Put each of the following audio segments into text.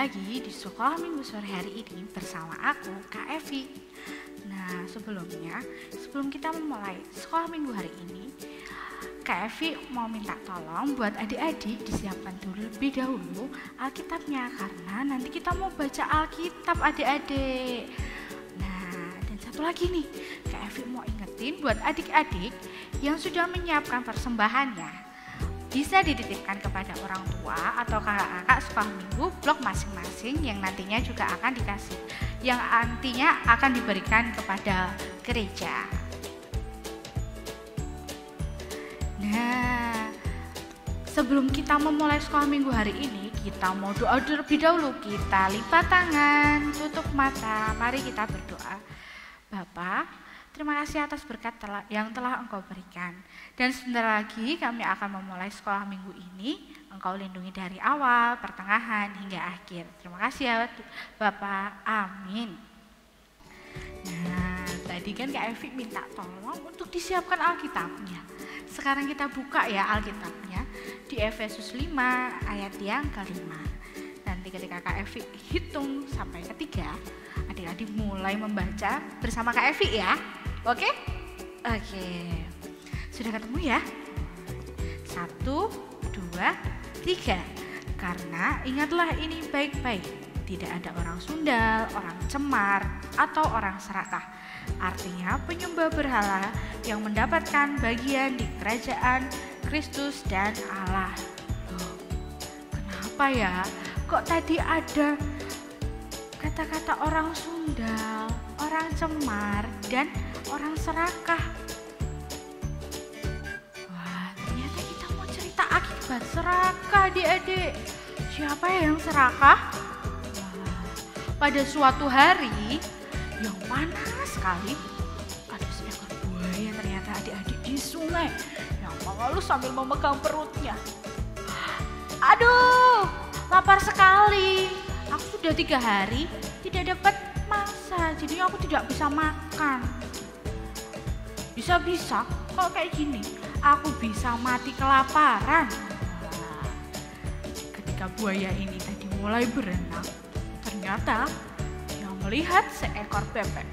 lagi di sekolah minggu sore hari ini bersama aku, Kak Evi. Nah, sebelum kita memulai sekolah minggu hari ini, Kak Evi mau minta tolong buat adik-adik disiapkan lebih dahulu Alkitabnya, karena nanti kita mau baca Alkitab adik-adik. Nah, dan satu lagi nih, Kak Evi mau ingetin buat adik-adik yang sudah menyiapkan persembahannya, bisa dititipkan kepada orang tua atau kakak-kakak sekolah minggu blok masing-masing yang nantinya juga akan diberikan kepada gereja. Nah, sebelum kita memulai sekolah minggu hari ini, kita mau doa terlebih dahulu. Kita lipat tangan, tutup mata, mari kita berdoa. Bapa, terima kasih atas berkat yang telah Engkau berikan. Dan sebentar lagi kami akan memulai sekolah minggu ini. Engkau lindungi dari awal, pertengahan, hingga akhir. Terima kasih ya Bapak. Amin. Nah, tadi kan Kak Evi minta tolong untuk disiapkan Alkitabnya. Sekarang kita buka ya Alkitabnya di Efesus 5 ayat yang ke-5. Nanti ketika Kak Evi hitung sampai ke-3, adik-adik mulai membaca bersama Kak Evi ya. Oke? Oke. Sudah ketemu ya? 1, 2, 3. Karena ingatlah ini baik-baik. Tidak ada orang sundal, orang cemar, atau orang serakah. Artinya penyembah berhala yang mendapatkan bagian di kerajaan Kristus dan Allah. Loh, kenapa ya? Kok tadi ada kata-kata orang sundal, orang cemar, dan orang serakah? Wah, ternyata kita mau cerita akibat serakah, adik-adik. Siapa yang serakah? Wah, pada suatu hari yang panas sekali, ada seekor buaya ternyata adik-adik di sungai yang mengeluh sambil memegang perutnya. Aduh, lapar sekali. Aku sudah 3 hari tidak dapat mangsa, jadi aku tidak bisa makan. Bisa-bisa kalau kayak gini, aku bisa mati kelaparan. Nah, ketika buaya ini tadi mulai berenang, ternyata dia melihat seekor bebek.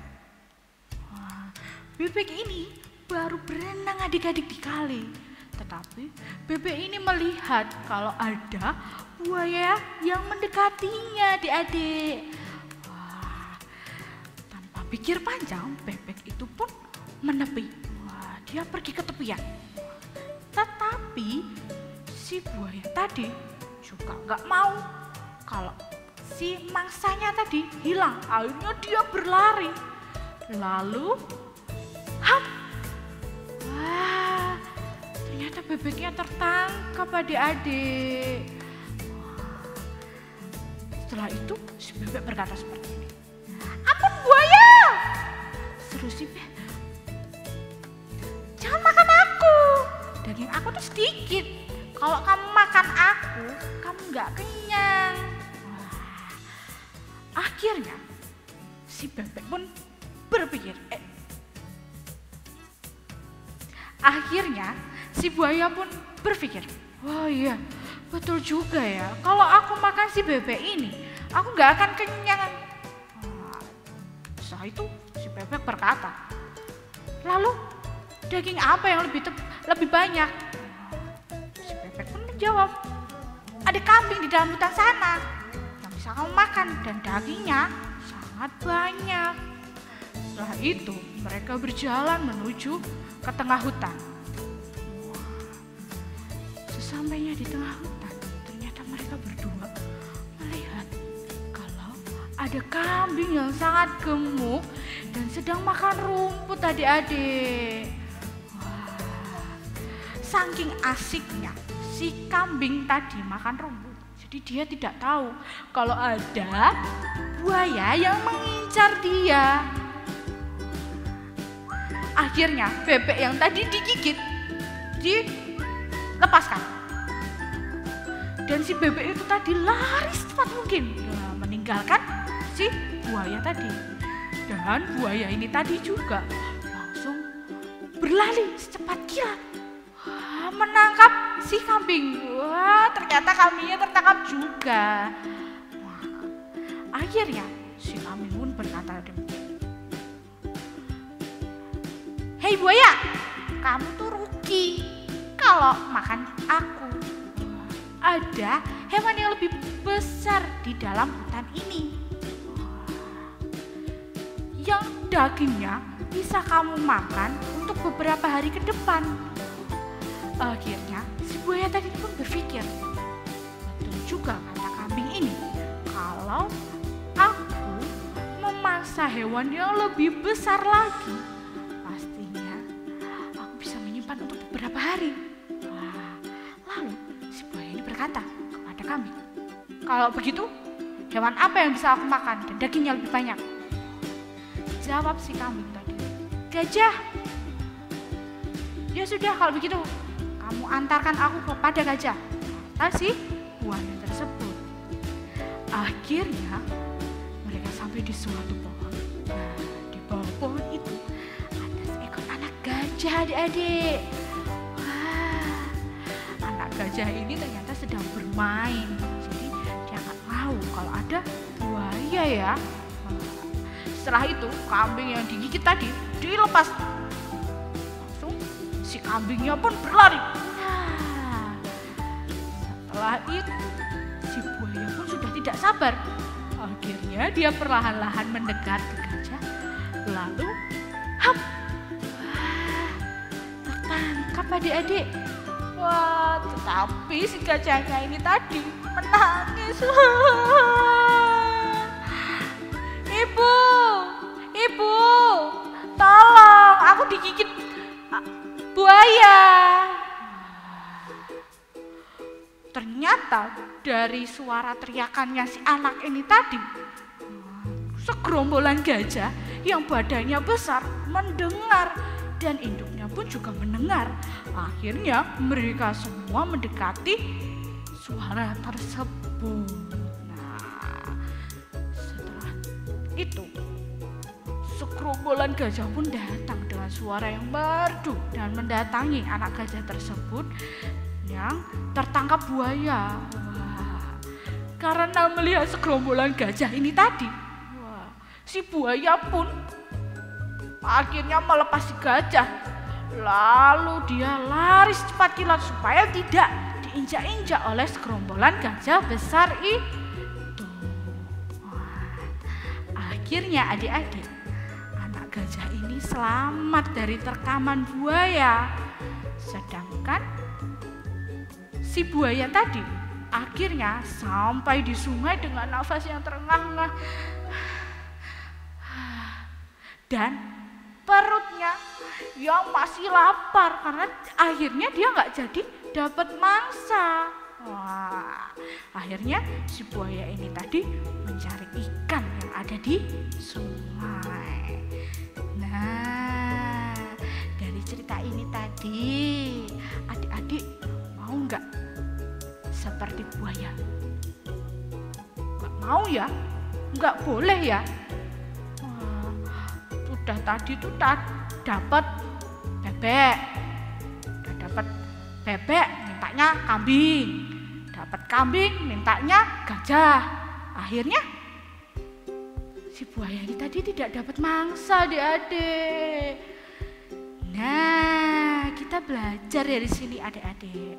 Wah, bebek ini baru berenang adik-adik di kali. Tetapi bebek ini melihat kalau ada buaya yang mendekatinya, adik-adik. Wah, tanpa pikir panjang, bebek itu pun menepi. Wah, dia pergi ke tepian. Tetapi si buaya tadi juga nggak mau kalau si mangsanya tadi hilang. Akhirnya dia berlari. Lalu, hap! Wah, ternyata bebeknya tertangkap adik-adik. Setelah itu si bebek berkata seperti ini, "Ampun buaya!" Seru si bebek, "Jangan makan aku, daging aku tuh sedikit. Kalau kamu makan aku, kamu gak kenyang." Wah, akhirnya si bebek pun berpikir, akhirnya si buaya pun berpikir, "Wah iya, betul juga ya. Kalau aku makan si bebek ini, aku gak akan kenyang." Wah, setelah itu si bebek berkata, "Lalu daging apa yang lebih banyak?" Si bebek pun menjawab, "Ada kambing di dalam hutan sana yang bisa kamu makan dan dagingnya sangat banyak." Setelah itu mereka berjalan menuju ke tengah hutan. Sesampainya di tengah hutan, ternyata mereka berdua melihat kalau ada kambing yang sangat gemuk dan sedang makan rumput, adik-adik. Wah, saking asiknya si kambing tadi makan rumput, jadi dia tidak tahu kalau ada buaya yang mengincar dia. Akhirnya bebek yang tadi digigit dilepaskan. Dan si bebek itu tadi lari secepat mungkin, meninggalkan si buaya tadi. Dan buaya ini tadi juga langsung berlari secepat kilat. Wah, menangkap si kambing. Wah, ternyata kambingnya tertangkap juga. Wah, Akhirnya si kambing pun berkata demikian. Hei buaya, kamu tuh rugi kalau makan aku. Ada hewan yang lebih besar di dalam hutan ini, yang dagingnya bisa kamu makan untuk beberapa hari ke depan. Akhirnya si buaya tadi pun berpikir, betul juga kata kambing ini, kalau aku memangsa hewan yang lebih besar lagi, pastinya aku bisa menyimpan untuk beberapa hari. Lalu si buaya ini berkata kepada kambing, kalau begitu hewan apa yang bisa aku makan dan dagingnya lebih banyak? Jawab si kambing tadi, gajah. Ya sudah, kalau begitu kamu antarkan aku kepada gajah, kata si buaya tersebut. Akhirnya mereka sampai di suatu pohon. Nah, di bawah pohon itu ada seekor anak gajah, adik-adik. Wah, anak gajah ini ternyata sedang bermain. Jadi dia nggak tahu kalau ada buaya ya. Setelah itu kambing yang digigit tadi dilepas. Langsung si kambingnya pun berlari. Nah, setelah itu si buaya pun sudah tidak sabar. Akhirnya dia perlahan-lahan mendekat ke gajah. Lalu hap. Wah, tertangkap adik-adik. Wah, tetapi si gajahnya ini tadi menangis. Ibu, tolong, aku digigit buaya. Ternyata dari suara teriakannya si anak ini tadi, segerombolan gajah yang badannya besar mendengar dan induknya pun juga mendengar. Akhirnya mereka semua mendekati suara tersebut. Nah, setelah itu segerombolan gajah pun datang dengan suara yang merdu dan mendatangi anak gajah tersebut yang tertangkap buaya. Wah, karena melihat segerombolan gajah ini tadi, si buaya pun akhirnya melepas si gajah. Lalu dia lari secepat kilat supaya tidak diinjak-injak oleh segerombolan gajah besar itu. Akhirnya adik-adik, anak gajah ini selamat dari terkaman buaya. Sedangkan si buaya tadi akhirnya sampai di sungai dengan nafas yang terengah-engah dan perutnya yang masih lapar karena akhirnya dia nggak jadi dapat mangsa. Wah, akhirnya si buaya ini tadi mencari ikan yang ada di sungai. Nah, dari cerita ini tadi, adik-adik mau nggak seperti buaya? Nggak mau ya? Nggak boleh ya? Wah, udah tadi tuh dapat bebek, udah dapat bebek mintanya kambing, dapat kambing mintanya gajah. Akhirnya si buaya ini tadi tidak dapat mangsa, adik-adik. Nah, kita belajar dari sini adik-adik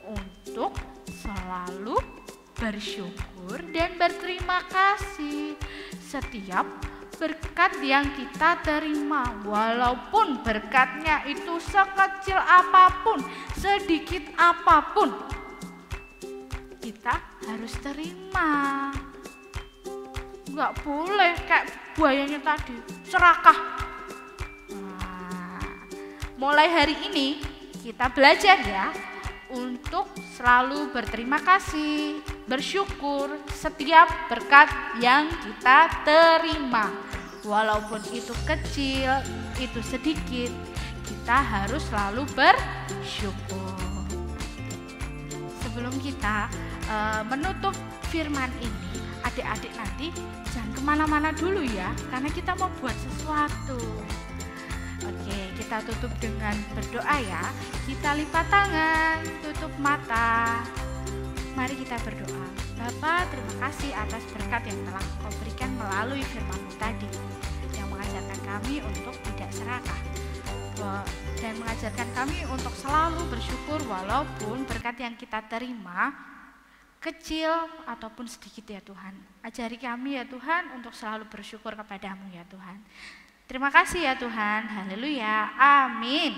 untuk selalu bersyukur dan berterima kasih setiap berkat yang kita terima, walaupun berkatnya itu sekecil apapun, sedikit apapun, kita harus terima. Nggak boleh kayak buayanya tadi serakah. Nah, mulai hari ini kita belajar ya untuk selalu berterima kasih, bersyukur setiap berkat yang kita terima. Walaupun itu kecil, itu sedikit, kita harus selalu bersyukur. Sebelum kita menutup firman ini, adik-adik nanti jangan kemana-mana dulu ya, karena kita mau buat sesuatu. Oke, kita tutup dengan berdoa ya. Kita lipat tangan, tutup mata. Mari kita berdoa. Bapa, terima kasih atas berkat yang telah Kau berikan melalui firman-Mu tadi, yang mengajarkan kami untuk tidak serakah dan mengajarkan kami untuk selalu bersyukur walaupun berkat yang kita terima kecil ataupun sedikit ya Tuhan. Ajari kami ya Tuhan untuk selalu bersyukur kepadamu ya Tuhan. Terima kasih ya Tuhan, haleluya, amin.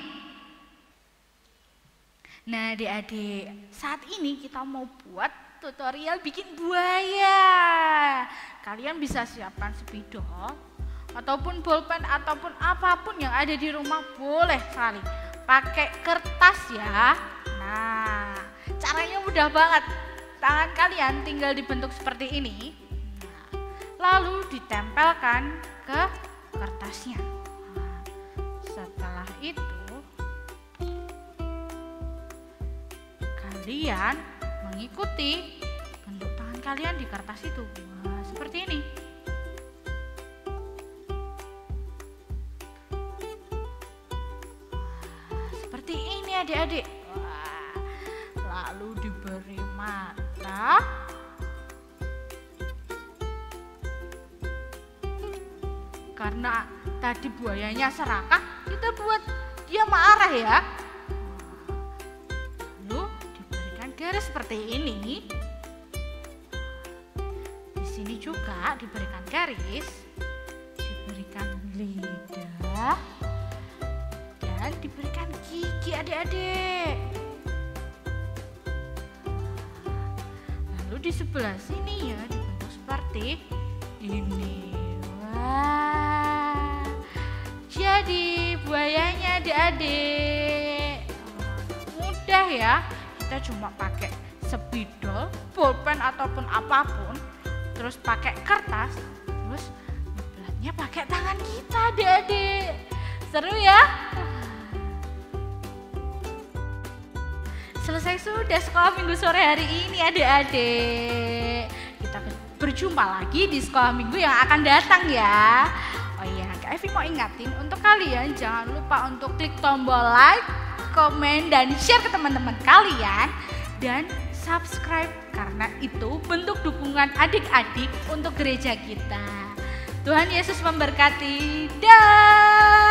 Nah adik-adik, saat ini kita mau buat tutorial bikin buaya. Kalian bisa siapkan spidol ataupun bolpen ataupun apapun yang ada di rumah, boleh sekali. Pakai kertas ya. Nah, caranya mudah banget. Tangan kalian tinggal dibentuk seperti ini. Lalu ditempelkan ke kertasnya. Setelah itu kalian mengikuti bentuk tangan kalian di kertas itu. Nah, seperti ini. Seperti ini adik-adik. Lalu diberi mata. Karena tadi buayanya serakah, kita buat dia marah ya. Lalu diberikan garis seperti ini. Di sini juga diberikan garis, diberikan lidah, dan diberikan gigi adik-adik. Lalu di sebelah sini ya dibentuk seperti ini. Wah, jadi buayanya adik-adik. Mudah ya, kita cuma pakai spidol, pulpen ataupun apapun, terus pakai kertas, terus ngebelatnya pakai tangan kita adik-adik. Seru ya? Selesai sudah sekolah minggu sore hari ini adik-adik. Kita berjumpa lagi di sekolah minggu yang akan datang ya. Oh iya, Kak Evi mau ingatin untuk kalian jangan lupa untuk klik tombol like, komen, dan share ke teman-teman kalian. Dan subscribe karena itu bentuk dukungan adik-adik untuk gereja kita. Tuhan Yesus memberkati. Dah.